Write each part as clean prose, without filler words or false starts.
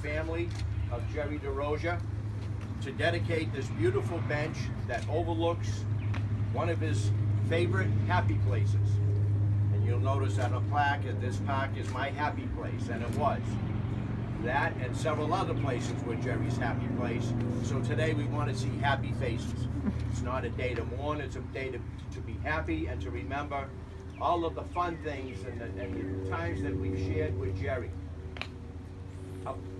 family of Jerry DeRosa to dedicate this beautiful bench that overlooks one of his favorite happy places. And you'll notice that a plaque at this park is my happy place, and it was. That and several other places were Jerry's happy place. So today we want to see happy faces. It's not a day to mourn, it's a day to be happy and to remember all of the fun things and the times that we've shared with Jerry.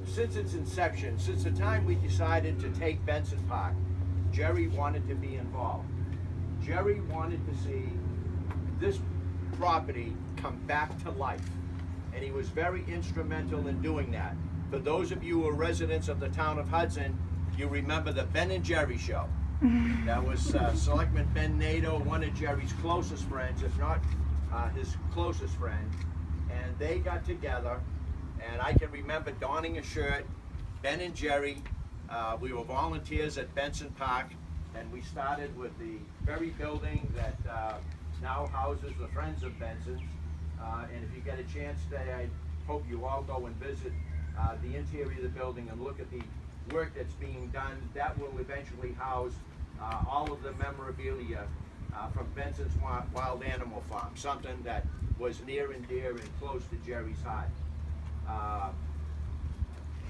Since its inception, since the time we decided to take Benson Park, Jerry wanted to be involved. Jerry wanted to see this property come back to life, and he was very instrumental in doing that. For those of you who are residents of the town of Hudson, you remember the Ben and Jerry show. That was Selectman Ben Nato, one of Jerry's closest friends, if not his closest friend, and they got together, and I can remember donning a shirt, Ben and Jerry, we were volunteers at Benson Park, and we started with the very building that now houses the Friends of Benson's, and if you get a chance today, I hope you all go and visit the interior of the building and look at the work that's being done. That will eventually house all of the memorabilia from Benson's Wild Animal Farm, something that was near and dear and close to Jerry's heart.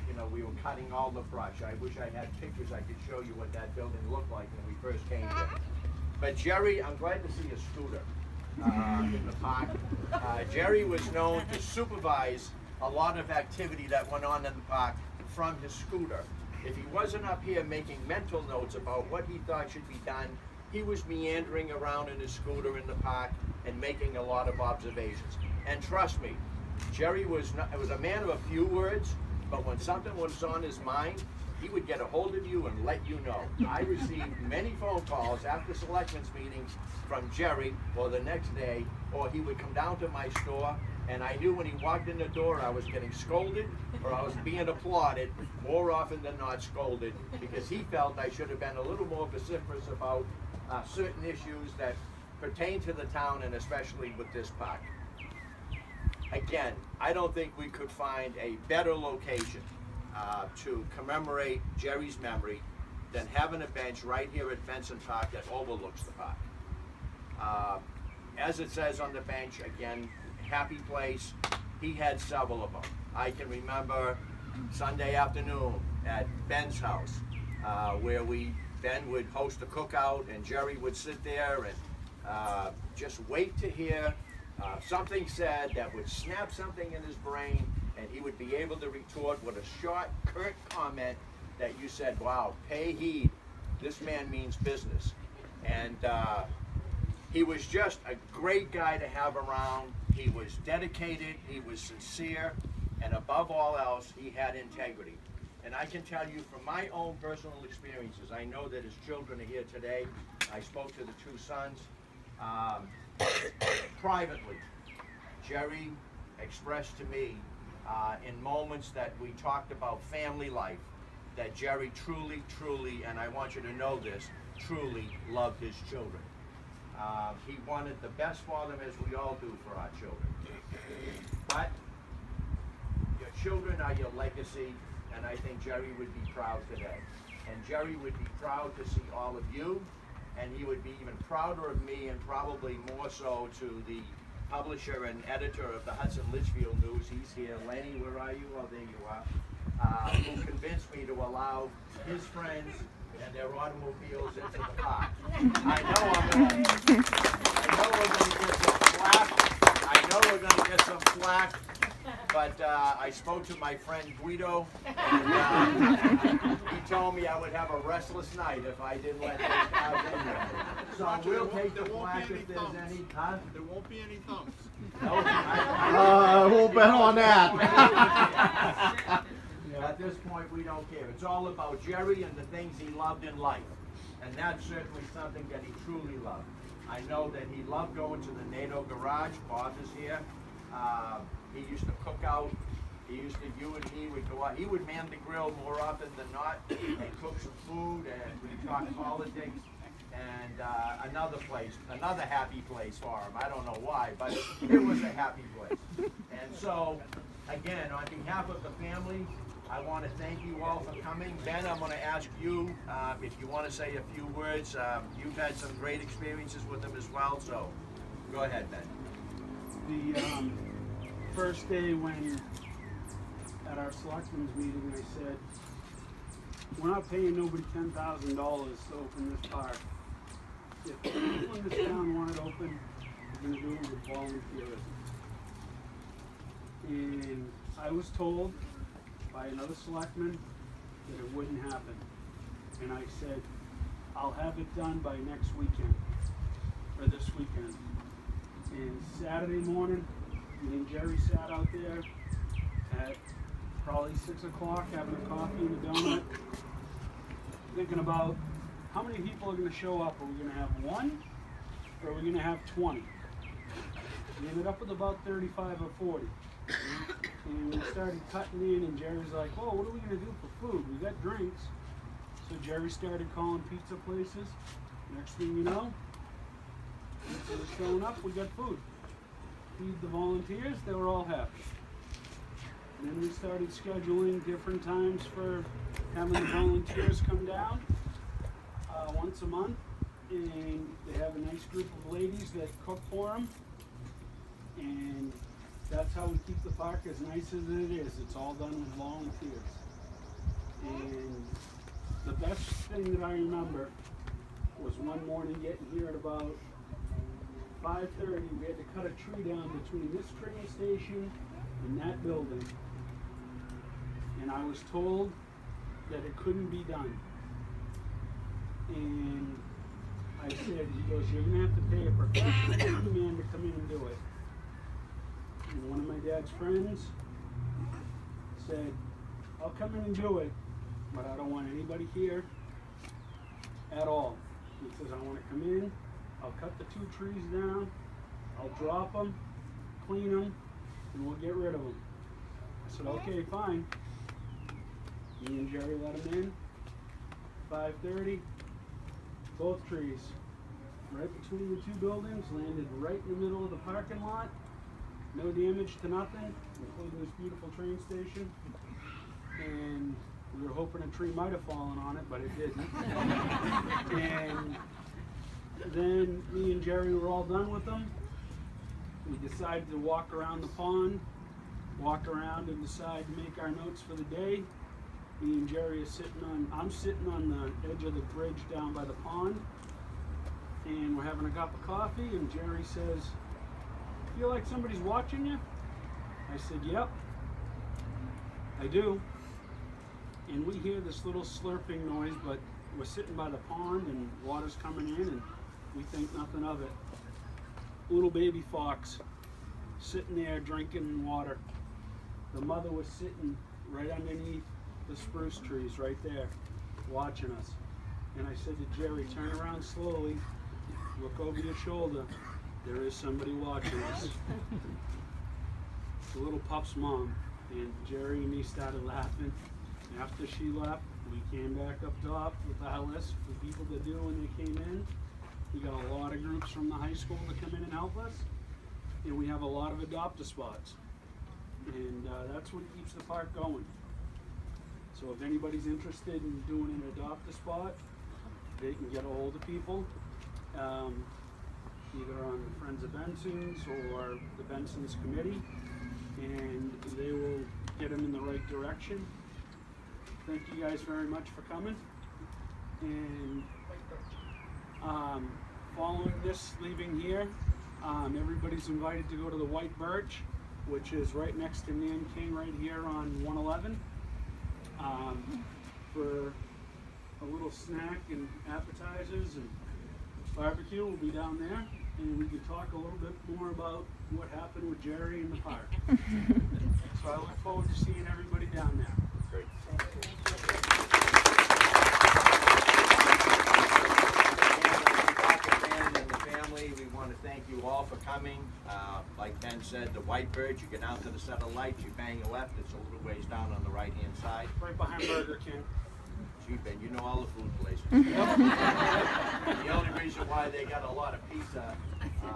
You know, we were cutting all the brush. I wish I had pictures I could show you what that building looked like when we first came here. But Jerry, I'm glad to see a scooter in the park. Jerry was known to supervise a lot of activity that went on in the park from his scooter. If he wasn't up here making mental notes about what he thought should be done, he was meandering around in his scooter in the park and making a lot of observations. And trust me, Jerry was a man of a few words, but when something was on his mind, he would get a hold of you and let you know. I received many phone calls after selectmen's meetings from Jerry, or the next day, or he would come down to my store, and I knew when he walked in the door I was getting scolded or I was being applauded, more often than not scolded, because he felt I should have been a little more vociferous about certain issues that pertain to the town, and especially with this park. Again, I don't think we could find a better location to commemorate Jerry's memory than having a bench right here at Benson Park that overlooks the park. As it says on the bench, again, happy place. He had several of them. I can remember Sunday afternoon at Ben's house, where Ben would host a cookout and Jerry would sit there and just wait to hear something said that would snap something in his brain, and he would be able to retort with a short, curt comment that you said, wow, pay heed, this man means business. And he was just a great guy to have around. He was dedicated, he was sincere, and above all else, he had integrity. And I can tell you from my own personal experiences, I know that his children are here today. I spoke to the two sons. Privately, Jerry expressed to me in moments that we talked about family life, that Jerry truly, and I want you to know this, truly loved his children. He wanted the best for them, as we all do for our children. But your children are your legacy, and I think Jerry would be proud today. And Jerry would be proud to see all of you, and he would be even prouder of me, and probably more so to the publisher and editor of the Hudson Litchfield News. He's here. Lenny, where are you? Oh, there you are. Who convinced me to allow his friends and their automobiles into the park. I know we're going to get some flack, but I spoke to my friend Guido, and he told me I would have a restless night if I didn't let those guys in there. So we'll take the flack if there's any. Huh? There won't be any thumps. No, we'll bet on that. At this point, we don't care. It's all about Jerry and the things he loved in life. And that's certainly something that he truly loved. I know that he loved going to the NATO garage. Bob is here. He used to cook out. You and he would go out. He would man the grill more often than not and cook some food, and we'd talk politics. And another happy place for him. I don't know why, but it was a happy place. And so, again, on behalf of the family I want to thank you all for coming. Ben, I'm going to ask you if you want to say a few words. You've had some great experiences with them as well, so go ahead, Ben. The first day when at our selectmen's meeting, I said, we're not paying nobody $10,000 to open this park. If people in this town want it open, we're going to do it with volunteerism. And I was told by another selectman that it wouldn't happen. And I said, I'll have it done by next weekend, or this weekend. And Saturday morning, me and Jerry sat out there at probably 6 o'clock having a coffee and a donut, thinking about how many people are going to show up. Are we going to have one, or are we going to have 20? We ended up with about 35 or 40. And we started cutting in, and Jerry's like, "Whoa, what are we going to do for food? We got drinks." So Jerry started calling pizza places. Next thing you know, people were showing up, we got food. Feed the volunteers, they were all happy. And then we started scheduling different times for having the volunteers come down once a month. And they have a nice group of ladies that cook for them. And that's how we keep the park as nice as it is. It's all done with volunteers. And the best thing that I remember was one morning getting here at about 5:30. We had to cut a tree down between this train station and that building. And I was told that it couldn't be done. And I said, he goes, "You're going to have to pay a professional man to come in and do it." And one of my dad's friends said, "I'll come in and do it, but I don't want anybody here at all." He says, "I want to come in, I'll cut the 2 trees down, I'll drop them, clean them, and we'll get rid of them." I said, "Okay, fine." Me and Jerry let him in, 5:30, both trees, right between the 2 buildings, landed right in the middle of the parking lot. No damage to nothing, including this beautiful train station. And we were hoping a tree might have fallen on it, but it didn't. And then me and Jerry were all done with them. We decided to walk around the pond, walk around and decide to make our notes for the day. Me and Jerry are I'm sitting on the edge of the bridge down by the pond, and we're having a cup of coffee, and Jerry says, "Feel like somebody's watching you?" I said, "Yep, I do." And we hear this little slurping noise, but we're sitting by the pond and water's coming in and we think nothing of it. Little baby fox sitting there drinking water. The mother was sitting right underneath the spruce trees right there, watching us. And I said to Jerry, "Turn around slowly, look over your shoulder. There is somebody watching us." The little pup's mom. And Jerry and me started laughing. After she left, we came back up top with our list for people to do when they came in. We got a lot of groups from the high school to come in and help us. And we have a lot of adopt-a-spots. And that's what keeps the park going. So if anybody's interested in doing an adopt-a-spot, they can get a hold of people. Either on the Friends of Benson's or the Benson's committee, and they will get them in the right direction. Thank you guys very much for coming. And following this, leaving here, everybody's invited to go to the White Birch, which is right next to Nanking right here on 111, for a little snack and appetizers and barbecue. Will be down there, and we can talk a little bit more about what happened with Jerry in the park. So I look forward to seeing everybody down there. Great. And the family, we want to thank you all for coming. Like Ben said, the White Birch, you get out to the set of lights, you bang your left, it's a little ways down on the right-hand side. Right behind Burger King. Gee, Ben, you know all the food places. The only reason why they got a lot of pizza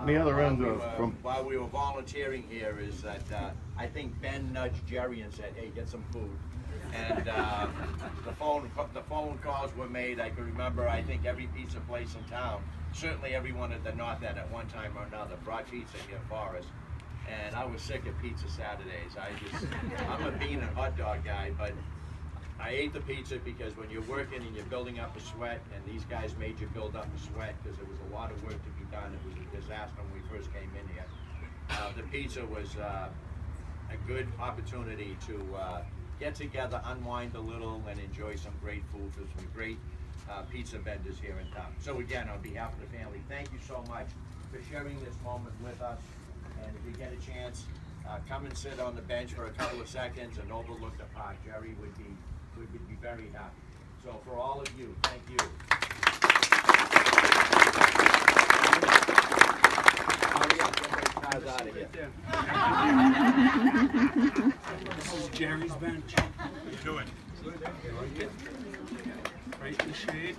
The other end from while we were volunteering here is that I think Ben nudged Jerry and said, "Hey, get some food." And the phone calls were made. I can remember, I think every pizza place in town, certainly everyone at the North End at one time or another, brought pizza here for us. And I was sick of pizza Saturdays. I'm a bean and hot dog guy, but I ate the pizza because when you're working and you're building up a sweat, and these guys made you build up a sweat because there was a lot of work to be done. It was a disaster when we first came in here. The pizza was a good opportunity to get together, unwind a little, and enjoy some great food from some great pizza vendors here in town. So again, on behalf of the family, thank you so much for sharing this moment with us. And if you get a chance, come and sit on the bench for a couple of seconds and overlook the park. Jerry would be very happy. So for all of you, thank you. Hurry up, get those cars out of here. This is Jerry's bench. How you doing? Right in the shade.